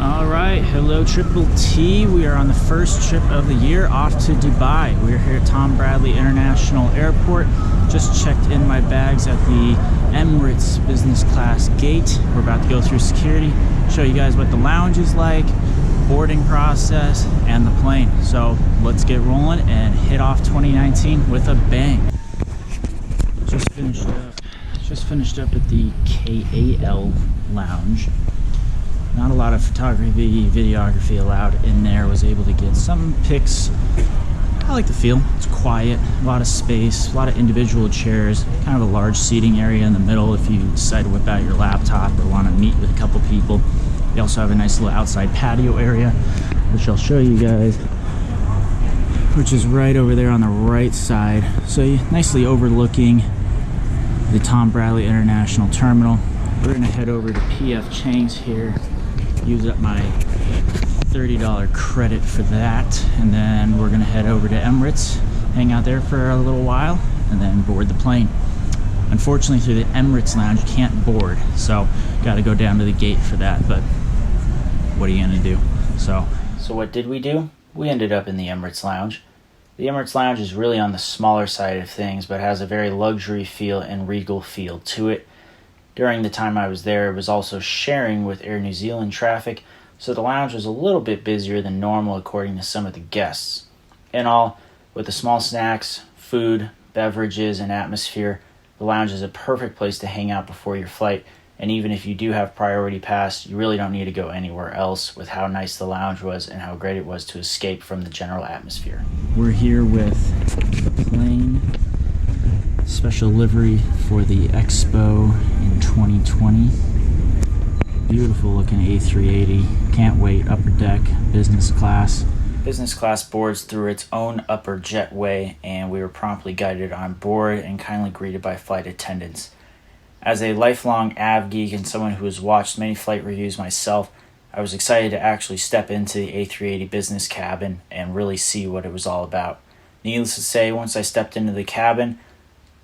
All right, hello Triple T. We are on the first trip of the year off to Dubai. We're here at Tom Bradley International Airport. Just checked in my bags at the Emirates business class gate. We're about to go through security, show you guys what the lounge is like, boarding process, and the plane. So let's get rolling and hit off 2019 with a bang. Just finished up at the KAL lounge. Not a lot of photography, videography allowed in there. Was able to get some pics. I like the feel. It's quiet, a lot of space, a lot of individual chairs, kind of a large seating area in the middle if you decide to whip out your laptop or want to meet with a couple people. They also have a nice little outside patio area, which I'll show you guys, which is right over there on the right side. So nicely overlooking the Tom Bradley International Terminal. We're gonna head over to PF Chang's here, use up my $30 credit for that, and then we're gonna head over to Emirates, hang out there for a little while, and then board the plane. Unfortunately, through the Emirates lounge you can't board, so gotta go down to the gate for that, but what are you gonna do? So what did we do? We ended up in the Emirates lounge. The Emirates lounge is really on the smaller side of things, but has a very luxury feel and regal feel to it. During the time I was there, it was also sharing with Air New Zealand traffic, so the lounge was a little bit busier than normal according to some of the guests. In all, with the small snacks, food, beverages, and atmosphere, the lounge is a perfect place to hang out before your flight, and even if you do have priority pass, you really don't need to go anywhere else with how nice the lounge was and how great it was to escape from the general atmosphere. We're here with the plane. Special livery for the Expo in 2020. Beautiful looking A380. Can't wait. Upper deck, business class. Business class boards through its own upper jetway, and we were promptly guided on board and kindly greeted by flight attendants. As a lifelong av geek and someone who has watched many flight reviews myself, I was excited to actually step into the A380 business cabin and really see what it was all about. Needless to say, once I stepped into the cabin,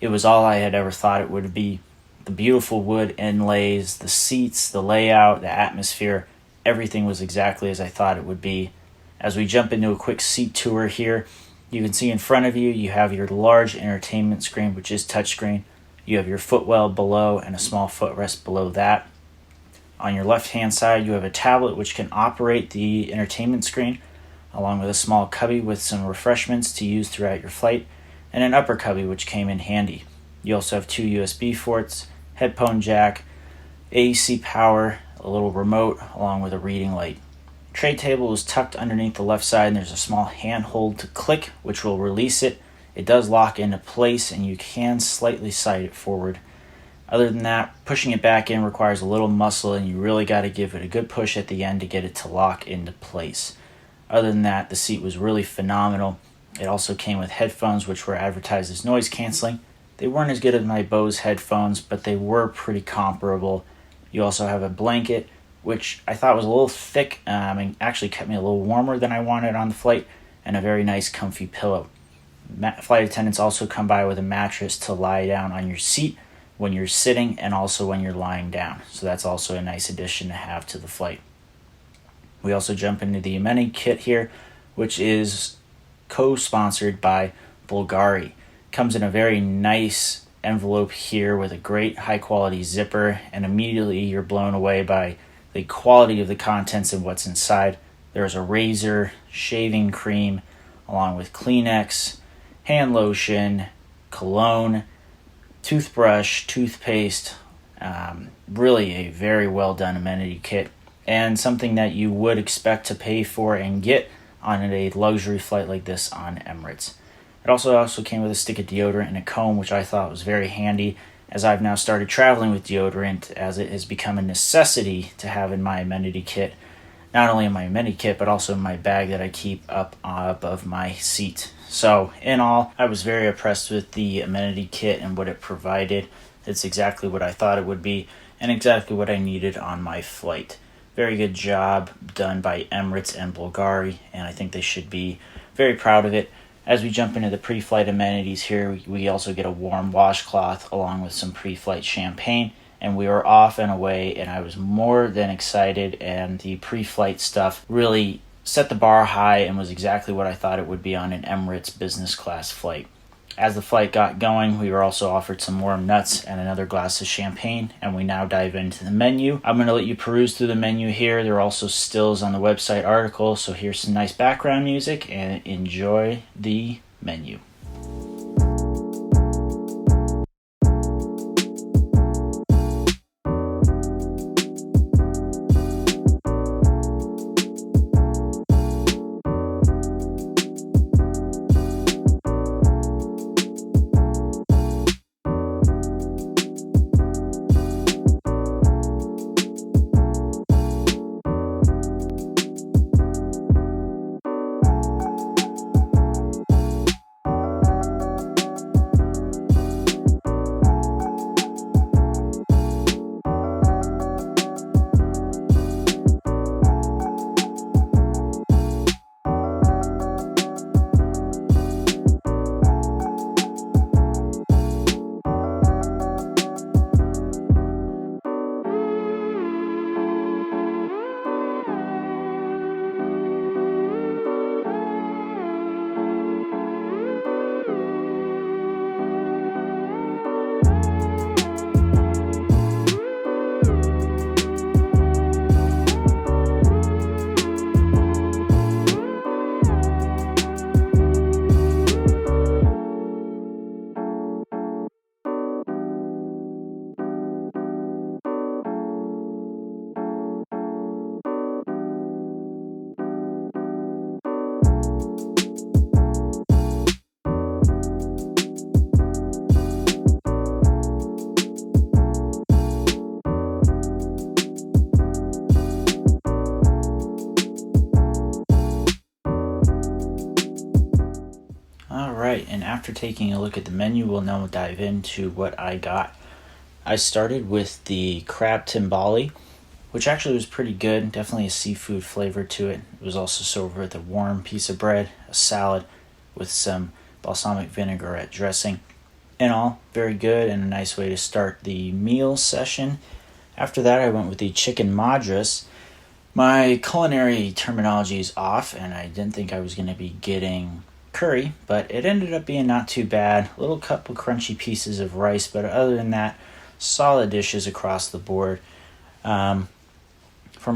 it was all I had ever thought it would be. The beautiful wood inlays, the seats, the layout, the atmosphere, everything was exactly as I thought it would be. As we jump into a quick seat tour here, you can see in front of you, you have your large entertainment screen, which is touchscreen. You have your footwell below and a small footrest below that. On your left-hand side, you have a tablet which can operate the entertainment screen, along with a small cubby with some refreshments to use throughout your flight, and an upper cubby which came in handy. You also have 2 USB ports, headphone jack, AC power, a little remote, along with a reading light. Tray table is tucked underneath the left side, and there's a small handhold to click, which will release it. It does lock into place, and you can slightly slide it forward. Other than that, pushing it back in requires a little muscle, and you really got to give it a good push at the end to get it to lock into place. Other than that, the seat was really phenomenal. It also came with headphones, which were advertised as noise canceling. They weren't as good as my Bose headphones, but they were pretty comparable. You also have a blanket, which I thought was a little thick, and actually kept me a little warmer than I wanted on the flight, and a very nice comfy pillow. Flight attendants also come by with a mattress to lie down on your seat when you're sitting and also when you're lying down. So that's also a nice addition to have to the flight. We also jump into the amenity kit here, which is co-sponsored by Bulgari. Comes in a very nice envelope here with a great high quality zipper, and immediately you're blown away by the quality of the contents and what's inside. There's a razor, shaving cream, along with Kleenex, hand lotion, cologne, toothbrush, toothpaste. Really a very well done amenity kit, and something that you would expect to pay for and get on a luxury flight like this on Emirates. It also came with a stick of deodorant and a comb, which I thought was very handy, as I've now started traveling with deodorant, as it has become a necessity to have in my amenity kit. Not only in my amenity kit, but also in my bag that I keep up above my seat. So, in all, I was very impressed with the amenity kit and what it provided. It's exactly what I thought it would be, and exactly what I needed on my flight. Very good job done by Emirates and Bulgari, and I think they should be very proud of it. As we jump into the pre-flight amenities here, we also get a warm washcloth along with some pre-flight champagne and we were off and away, and I was more than excited, and the pre-flight stuff really set the bar high and was exactly what I thought it would be on an Emirates business class flight. As the flight got going, we were also offered some warm nuts and another glass of champagne, and we now dive into the menu. I'm going to let you peruse through the menu here. There are also stills on the website article, so here's some nice background music, and enjoy the menu. Alright, and after taking a look at the menu, we'll now dive into what I got. I started with the crab timbali, which actually was pretty good. Definitely a seafood flavor to it. It was also served with a warm piece of bread, a salad with some balsamic vinaigrette dressing. In all, very good and a nice way to start the meal session. After that, I went with the chicken madras. My culinary terminology is off, and I didn't think I was going to be getting curry, but it ended up being not too bad. A little couple crunchy pieces of rice, but other than that, solid dishes across the board. From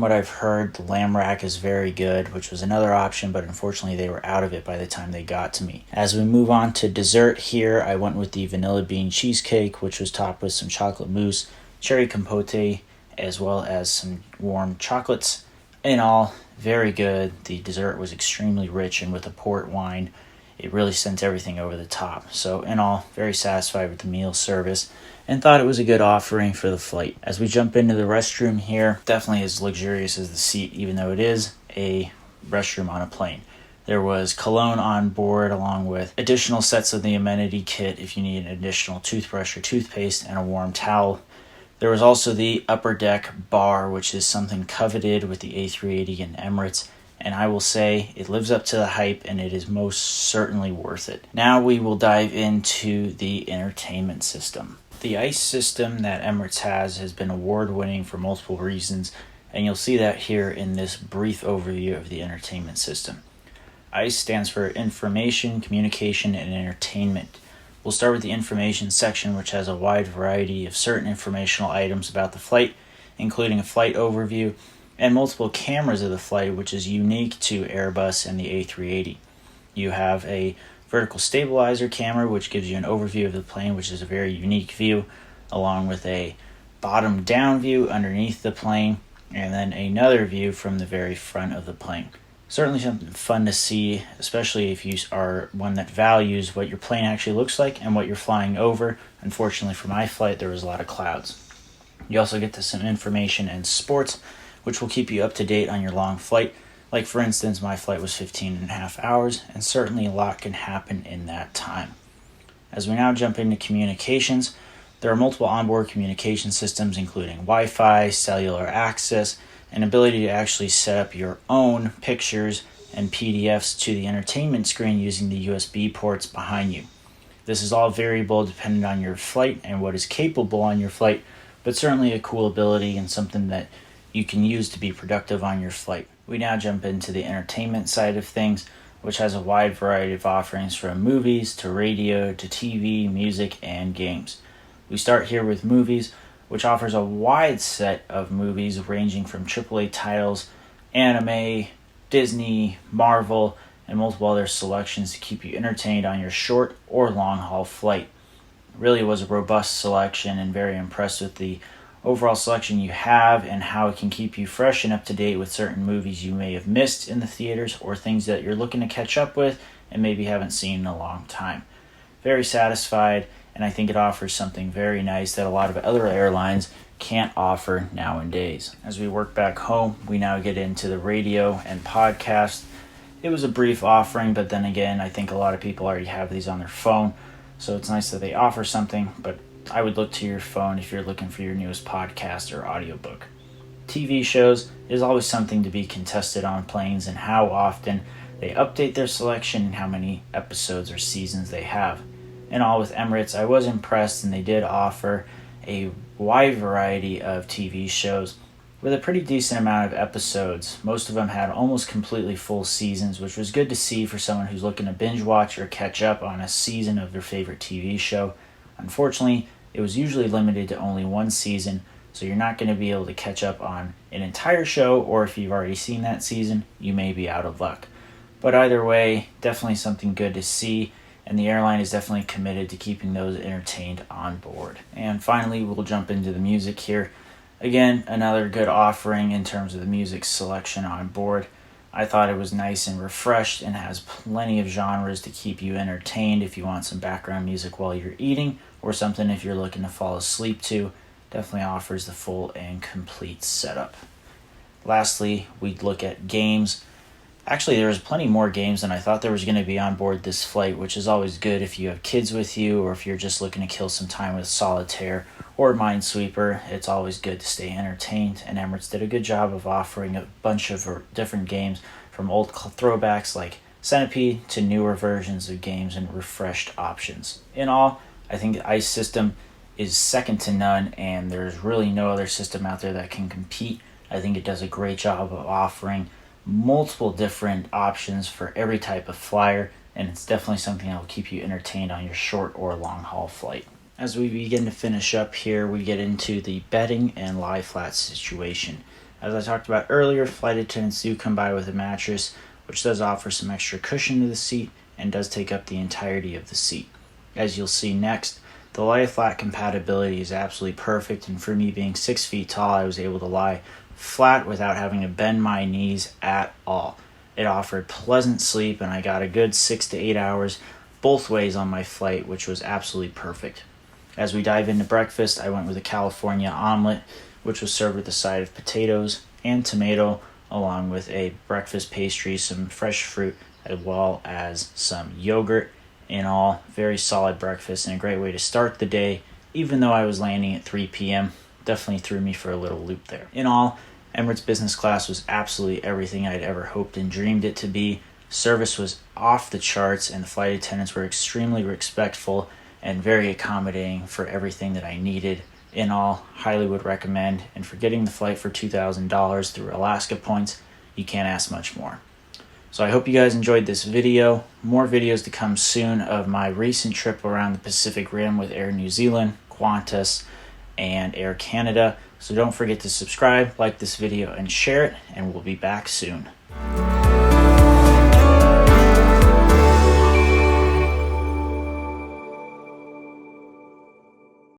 what I've heard, the lamb rack is very good, which was another option, but unfortunately they were out of it by the time they got to me. As we move on to dessert here, I went with the vanilla bean cheesecake, which was topped with some chocolate mousse, cherry compote, as well as some warm chocolates. In all, very good. The dessert was extremely rich, and with a port wine, it really sent everything over the top. So in all, very satisfied with the meal service and thought it was a good offering for the flight. As we jump into the restroom here, definitely as luxurious as the seat, even though it is a restroom on a plane. There was cologne on board, along with additional sets of the amenity kit if you need an additional toothbrush or toothpaste, and a warm towel. There was also the upper deck bar, which is something coveted with the A380 and Emirates, and I will say it lives up to the hype, and it is most certainly worth it. Now we will dive into the entertainment system. The ICE system that Emirates has been award-winning for multiple reasons, and you'll see that here in this brief overview of the entertainment system. ICE stands for Information, Communication, and Entertainment. We'll start with the information section, which has a wide variety of certain informational items about the flight, including a flight overview and multiple cameras of the flight, which is unique to Airbus and the A380. You have a vertical stabilizer camera, which gives you an overview of the plane, which is a very unique view, along with a bottom-down view underneath the plane, and then another view from the very front of the plane. Certainly something fun to see, especially if you are one that values what your plane actually looks like and what you're flying over. Unfortunately for my flight, there was a lot of clouds. You also get to some information and sports, which will keep you up to date on your long flight. Like for instance, my flight was 15 and a half hours, and certainly a lot can happen in that time. As we now jump into communications, there are multiple onboard communication systems, including Wi-Fi, cellular access, and ability to actually set up your own pictures and PDFs to the entertainment screen using the USB ports behind you. This is all variable depending on your flight and what is capable on your flight, but certainly a cool ability and something that you can use to be productive on your flight. We now jump into the entertainment side of things, which has a wide variety of offerings from movies to radio to TV, music, and games. We start here with movies, which offers a wide set of movies ranging from AAA titles, anime, Disney, Marvel, and multiple other selections to keep you entertained on your short or long haul flight. It really was a robust selection, and very impressed with the overall selection you have and how it can keep you fresh and up to date with certain movies you may have missed in the theaters or things that you're looking to catch up with and maybe haven't seen in a long time. Very satisfied, and I think it offers something very nice that a lot of other airlines can't offer nowadays. As we work back home, we now get into the radio and podcast. It was a brief offering, but then again, I think a lot of people already have these on their phone, so it's nice that they offer something, but I would look to your phone if you're looking for your newest podcast or audiobook. TV shows is always something to be contested on planes, and how often they update their selection and how many episodes or seasons they have. In all, with Emirates, I was impressed, and they did offer a wide variety of TV shows with a pretty decent amount of episodes. Most of them had almost completely full seasons, which was good to see for someone who's looking to binge watch or catch up on a season of their favorite TV show. Unfortunately, it was usually limited to only one season, so you're not going to be able to catch up on an entire show, or if you've already seen that season, you may be out of luck. But either way, definitely something good to see, and the airline is definitely committed to keeping those entertained on board. And finally, we'll jump into the music here. Again, another good offering in terms of the music selection on board. I thought it was nice and refreshed and has plenty of genres to keep you entertained if you want some background music while you're eating, or something if you're looking to fall asleep to. Definitely offers the full and complete setup. Lastly, we'd look at games. Actually, there was plenty more games than I thought there was going to be on board this flight, which is always good if you have kids with you, or if you're just looking to kill some time with solitaire or Minesweeper. It's always good to stay entertained, and Emirates did a good job of offering a bunch of different games, from old throwbacks like Centipede to newer versions of games and refreshed options. In all, I think the ICE system is second to none, and there's really no other system out there that can compete. I think it does a great job of offering multiple different options for every type of flyer, and it's definitely something that will keep you entertained on your short or long haul flight. As we begin to finish up here, we get into the bedding and lie flat situation. As I talked about earlier, flight attendants do come by with a mattress, which does offer some extra cushion to the seat and does take up the entirety of the seat. As you'll see next, the lie flat compatibility is absolutely perfect, and for me being 6 feet tall, I was able to lie flat without having to bend my knees at all. It offered pleasant sleep, and I got a good 6 to 8 hours both ways on my flight, which was absolutely perfect. As we dive into breakfast, I went with a California omelet, which was served with a side of potatoes and tomato, along with a breakfast pastry, some fresh fruit, as well as some yogurt. In all, very solid breakfast and a great way to start the day, even though I was landing at 3 p.m. Definitely threw me for a little loop there. In all, Emirates business class was absolutely everything I'd ever hoped and dreamed it to be. Service was off the charts, and the flight attendants were extremely respectful and very accommodating for everything that I needed. In all, highly would recommend, and for getting the flight for $2,000 through Alaska points, you can't ask much more. So I hope you guys enjoyed this video. More videos to come soon of my recent trip around the Pacific Rim with Air New Zealand, Qantas, and Air Canada. So don't forget to subscribe, like this video, and share it, and we'll be back soon.